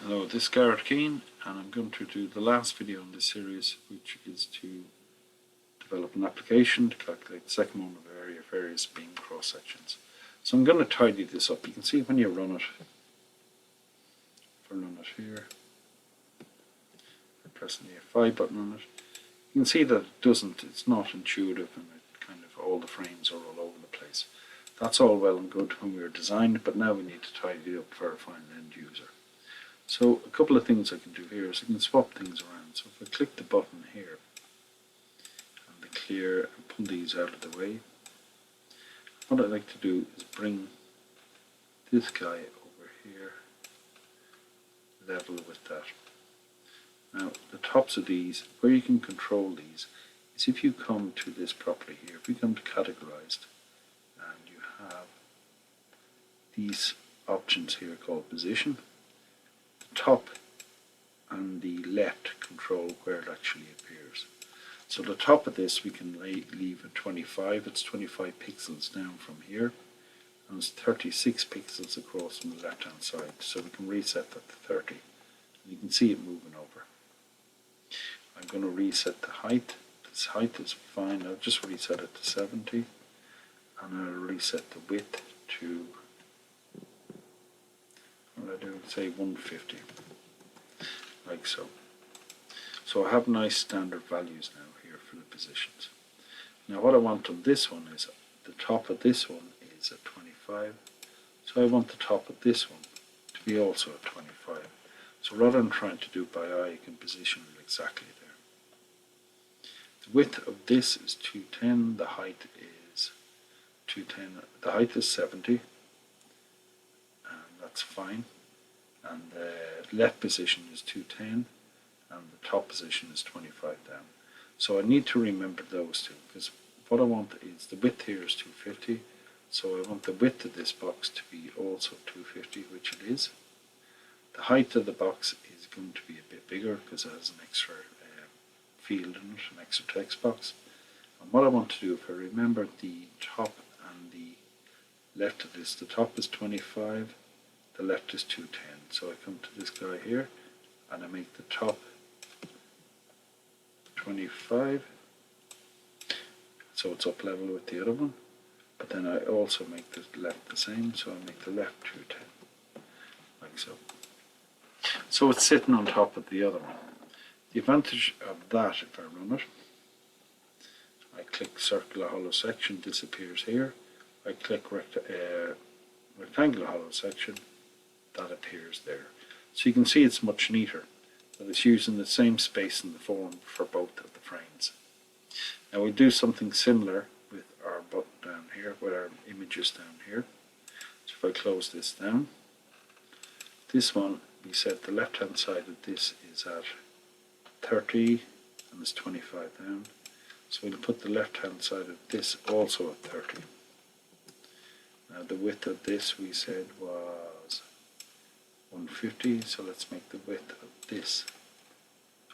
Hello, this is Garrett Keane, and I'm going to do the last video in this series, which is to develop an application to calculate the second moment of area of various beam cross sections. So I'm going to tidy this up. You can see when you run it, if I run it here, I'm pressing the F5 button on it, you can see that it's not intuitive, and it kind of all the frames are all over the place. That's all well and good when we were designed, but now we need to tidy it up for our final end user. So a couple of things I can do here is I can swap things around. So if I click the button here and the clear and pull these out of the way, what I'd like to do is bring this guy over here level with that. Now the tops of these, where you can control these, is if you come to this property here, if we come to categorized, and you have these options here called position, top and the left control where it actually appears. So the top of this we can leave at 25, it's 25 pixels down from here, and it's 36 pixels across from the left hand side, so we can reset that to 30. And you can see it moving over. I'm going to reset the height. This height is fine, I'll just reset it to 70, and I'll reset the width to, what I do, say 150, like so. So I have nice standard values now here for the positions. Now what I want on this one is the top of this one is at 25, so I want the top of this one to be also at 25. So rather than trying to do it by eye, you can position it exactly there. The width of this is 210, the height is 210, the height is 70, that's fine, and the left position is 210 and the top position is 25 down. So I need to remember those two, because what I want is the width here is 250, so I want the width of this box to be also 250, which it is. The height of the box is going to be a bit bigger because it has an extra field in it, an extra text box. And what I want to do, if I remember the top and the left of this, the top is 25, the left is 210. So I come to this guy here and I make the top 25, so it's up level with the other one, but then I also make the left the same, so I make the left 210, like so. So it's sitting on top of the other one. The advantage of that, if I run it, I click circular hollow section, disappears here. I click rectangular hollow section, that appears there. So you can see it's much neater, that it's using the same space in the form for both of the frames. Now we do something similar with our button down here, with our images down here. So if I close this down, this one, we said the left hand side of this is at 30 and it's 25 down. So we'll put the left hand side of this also at 30. Now the width of this we said was 150, so let's make the width of this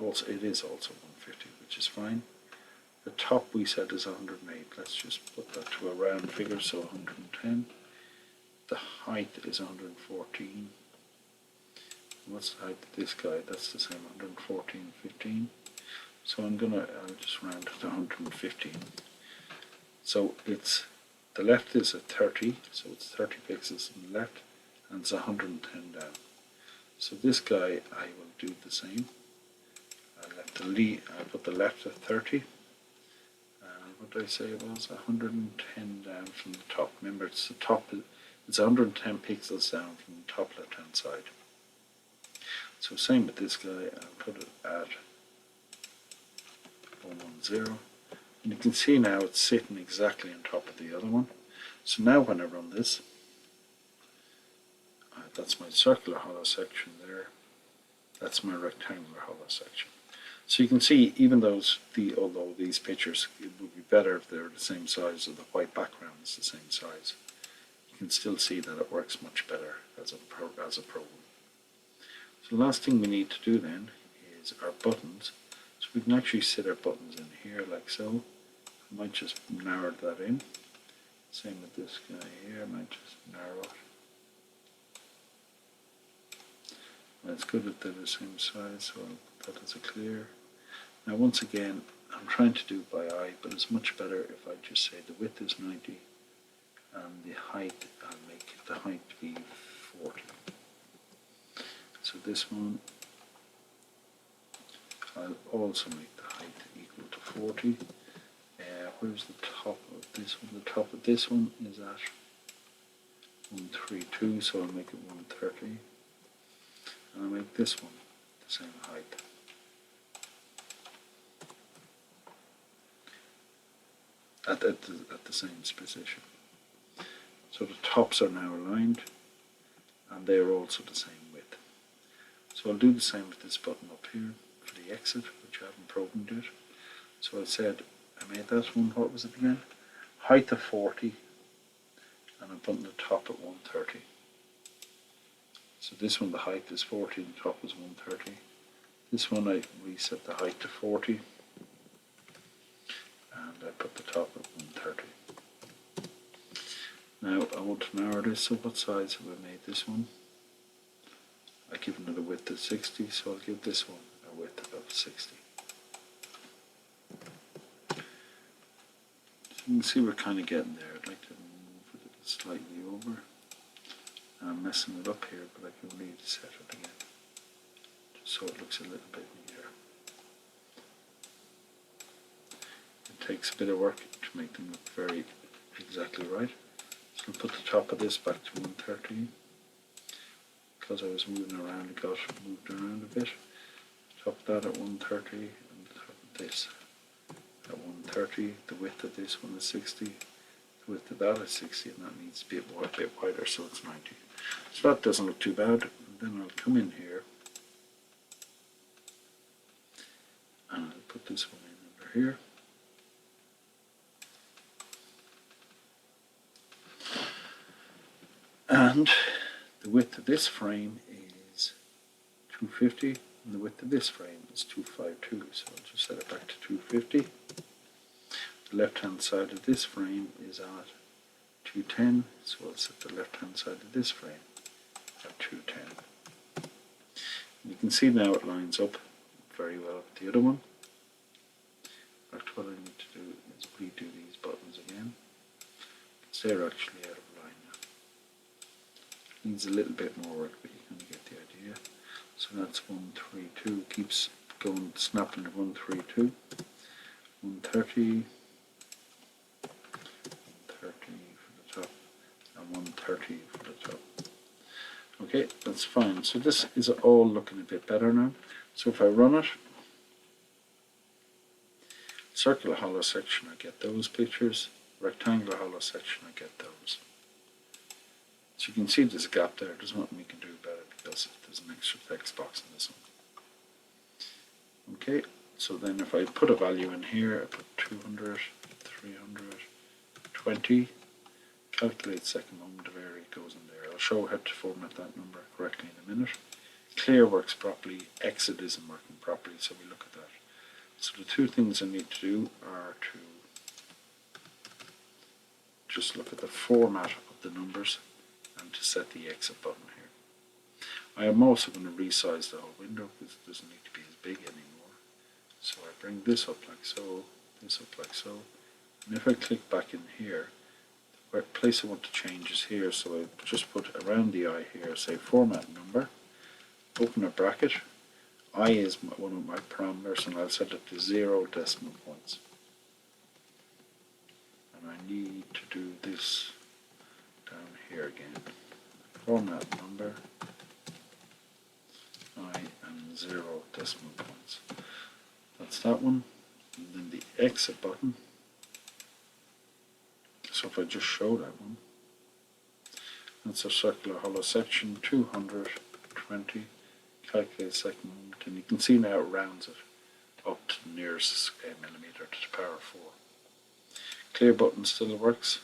also, it is also 150, which is fine. The top we said is 108, let's just put that to a round figure, so 110. The height is 114. What's the height of this guy? That's the same, 114.15. So I'll just round it to 115. So it's, the left is at 30, so it's 30 pixels on the left, and it's 110 down. So this guy I will do the same. I put the left at 30, and what did I say it was? 110 down from the top. Remember, it's the top, it's 110 pixels down from the top left hand side. So same with this guy, I'll put it at 110, and you can see now it's sitting exactly on top of the other one. So now when I run this, that's my circular hollow section there, that's my rectangular hollow section. So you can see, even although these pictures, it would be better if they're the same size, or the white background is the same size, you can still see that it works much better as a program. So the last thing we need to do then is our buttons. So we can actually sit our buttons in here like so. I might just narrow that in. Same with this guy here, I might just narrow it. It's good that they're the same size, so I'll put that as a clear. Now once again, I'm trying to do by eye, but it's much better if I just say the width is 90 and the height, I'll make the height be 40. So this one, I'll also make the height equal to 40. Where's the top of this one? The top of this one is at 132, so I'll make it 130. And I'll make this one the same height. At the same position. So the tops are now aligned, and they are also the same width. So I'll do the same with this button up here for the exit, which I haven't programmed yet. So I said, I made that one, what was it again? Height of 40, and I'm putting the top at 130. So this one, the height is 40 and the top is 130. This one I reset the height to 40, and I put the top at 130. Now I want to narrow this, so what size have I made this one? I've given it a width of 60, so I'll give this one a width of 60. So you can see we're kind of getting there. I'd like to move it slightly over. I'm messing it up here, but I can reset it again, just so it looks a little bit neater. It takes a bit of work to make them look very exactly right. So I'll put the top of this back to 130. Because I was moving around, it got moved around a bit. Top of that at 130, and the top of this at 130. The width of this one is 60. The width of that is 60, and that needs to be a bit wider, so it's 90. So that doesn't look too bad. And then I'll come in here, and I'll put this one in under here. And the width of this frame is 250, and the width of this frame is 252, so I'll just set it back to 250. The left hand side of this frame is at 210, so I'll set the left hand side of this frame at 210. You can see now it lines up very well with the other one. In fact, what I need to do is redo these buttons again, because they're actually out of line now. Needs a little bit more work, but you kind of get the idea. So that's 132, keeps going, snapping to 132, 130, 130 for the top, and 130 for the top. Okay, that's fine. So this is all looking a bit better now. So if I run it, circular hollow section, I get those pictures. Rectangular hollow section, I get those. So you can see there's a gap there. There's nothing we can do about it because there's an extra text box in this one. Okay, so then if I put a value in here, I put 200, 300, 20, calculate second moment of error, it goes in there. I'll show how to format that number correctly in a minute. Clear works properly, exit isn't working properly, so we look at that. So the two things I need to do are to just look at the format of the numbers and to set the exit button here. I am also going to resize the whole window because it doesn't need to be as big anymore. So I bring this up like so, this up like so, and if I click back in here, the place I want to change is here, so I just put around the I here, say format number, open a bracket, I is one of my parameters, and I'll set it to 0 decimal points. And I need to do this down here again. Format number, I and 0 decimal points. That's that one. And then the exit button. So if I just show that one, that's a circular hollow section, 220, calculate second moment, and you can see now it rounds it up to the nearest millimeter to the power of 4. Clear button still works.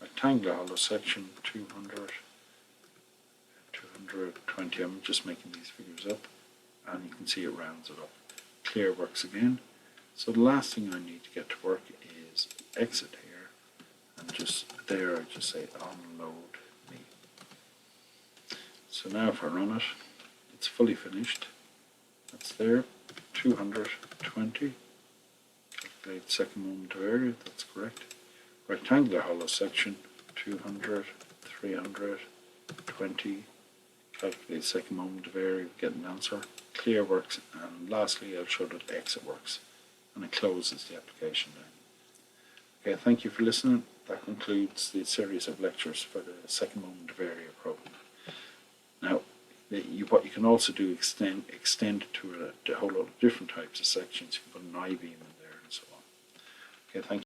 Rectangular hollow section, 200, 220, I'm just making these figures up, and you can see it rounds it up. Clear works again. So the last thing I need to get to work is exit here. And just there, I just say unload me. So now if I run it, It's fully finished. That's there. 220. Calculate second moment of area. That's correct. Rectangular hollow section. 200, 300, 20. Calculate second moment of area. Get an answer. Clear works. And lastly, I'll show that exit works. And it closes the application down. Okay, thank you for listening. That concludes the series of lectures for the second moment of area program. Now, what you can also do extend it to a whole lot of different types of sections. You can put an I-beam in there and so on. Okay, thank you.